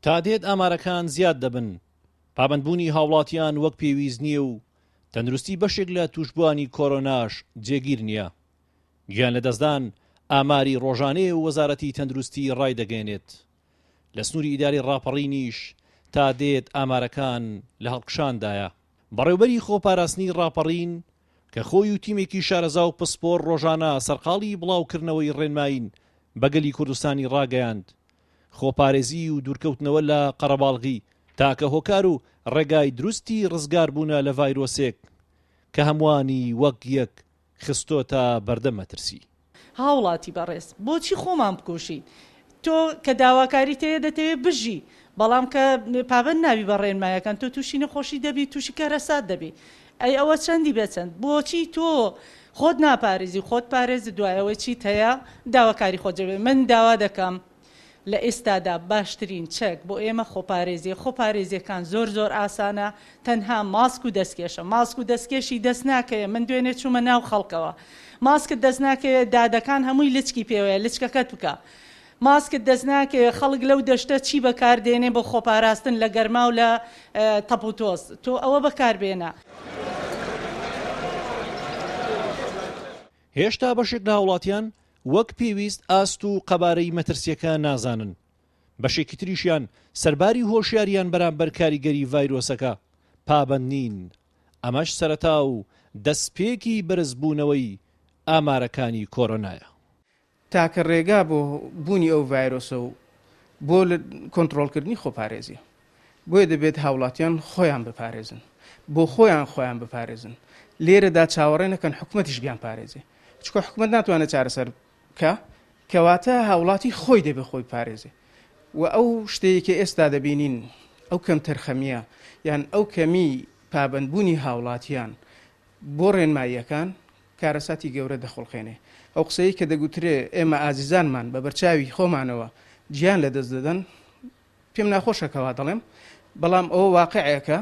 تا دێت ئامارەکان زیاد دەبن پابەندبوونی هاوڵاتیان وەک پێویست نییە و تەندروستی بەشێک لە توشبوانی کۆرۆناش جێگیر نییە. گیان لە دەستدان ئاماری ڕۆژانەیە و وەزارەتی تەندروستی ڕایدەگەێنێت. لە سنووری ئیداری ڕاپەڕینیش تا دێت ئامارەکان لە هەڵقشاندایە. بەڕێوەبەری خۆپاراستنی ڕاپەڕین کە خۆی و تیمێکی شارەزا و پسپۆر ڕۆژانە سەرقاڵی بڵاوکردنەوەی ڕێنماین بەگەلی کوردستانی ڕاگەیاند. خۆپارێزی و دوورکەوتنەوە لە قەرەباڵغی تاکە هۆکار و ڕێگای دروستی ڕزگار بوونە لە ڤایرۆسێک کە هەمووانی وەک یەک خستۆتە بەردەم مەترسی. هاوڵاتی بەڕێز بۆچی خۆمان بکوشین؟ تۆ کە داواکاری تەیە دەتەوێت بژی، بەڵام کە پابەند ناوی بە ڕێنمایەکان تۆ تووشی نەخۆشی دەبی، تووشی کارەسات دەبی. ئەی ئەوە چەندی بەچەند؟ بۆچی تۆ خۆت ناپارێزی، خۆت پارێزی دوایەوەی چیت هەیە داواکاری خۆت جەبێ. من داوا دەکەم لە ئێستادا باشترین چەک بۆ ئێمە خۆپارێزیەکان زۆر ئاسانە، تەنها ماسک و دەستکێشە. ماسک و دەستکێشی دەست ناکەوێت. من دوێنێ چوومە ناو خەڵکەوە، ماسکت دەست ناکەوێت، دادەکان هەمووی لچکی پێوەیە، لچکەکەت بکە. ماسکت دەست ناکەوێت، خەڵک لەو دەشتە چی بەکاردێنێ بۆ خۆپاراستن لە گەرما و لە تەپ و تۆز، تۆ ئەوە بەکاربێنە. هێشتا بەشێک لە هاوڵاتیان وەک پێویست ئاست و قەبارەی مەترسیەکە نازانن. بەشێکی تریشیان سەرباری هۆشیاریان بەرامبەر کاریگەری ڤایرۆسەکە پابەند نین. ئەمەش سەرەتا و دەستپێکی بەرزبوونەوەی ئامارەکانی کۆرۆنایە. تاکە ڕێگا بۆ بوونی ئەو ڤایرۆسە و بۆ کۆنتڕۆڵکردنی خۆپارێزی بۆیە دەبێت هاوڵاتیان خۆیان بپارێزن، بۆ خۆیان بپارێزن. لێرەدا چاوەڕێ نەکەن حکومەتیش بیان پارێزێ، چکە حکومەت ناتوانێت چارەسەر بکە، کەواتە هاوڵاتی خۆی دەبێت خۆی پارێزێ. و ئەو شتەیەکە ئێستا دەبینین ئەو کەم تەرخەمیە یان ئەو کەمی پابەندبوونی هاوڵاتیان بۆ ڕێنماییەکان کارەساتی گەورە دەخۆڵخێنێ. ئەو قسەی کە دەگوترێ ئێمە ئازیزانمان بە بەرچاوی خۆمانەوە گیان لە دەست دەدەن، پێم ناخۆشەکەوا دەڵێم، بەڵام ئەوە واقعەکە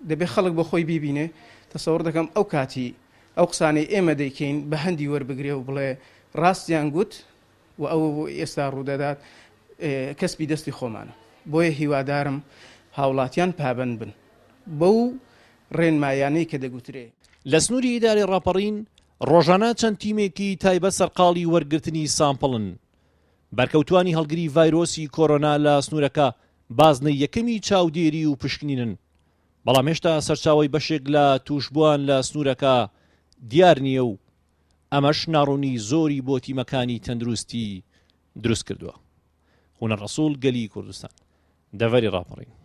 دەبێت خەڵک بە خۆی بیبینێ. تەسەوڕ دەکەم ئەو کاتی ئەو قسانەی ئێمە دەیکەین بە هەندی وەربگرێ و بڵێ ڕاستیان گوت و ئەو ئێستا ڕوودەدات کەسبی دەستی خۆمانە. بۆیە هیوادارم هاوڵاتیان پابەند بن بەو ڕێنمایانەی کە دەگوترێ. لە سنووری ئیداری ڕاپەڕین ڕۆژانە چەند تیمێکی تایبەت سەرقاڵی وەرگرتنی سامپڵن. بەرکەوتوانی هەڵگری ڤایرۆسی کۆرۆنا لە سنوورەکە بازنەی یەکەمی چاودێری و پشکنینن، بەڵام هێشتا سەرچاوی بەشێک لە توشبووان لە سنوورەکە دیار نییە و ئەمەش ناڕوونی زۆری بۆ تیمەکانی تەندروستی دروست کردووە. هونەر ڕەسوول، گەلی کوردستان، دەڤەری ڕاپەڕین.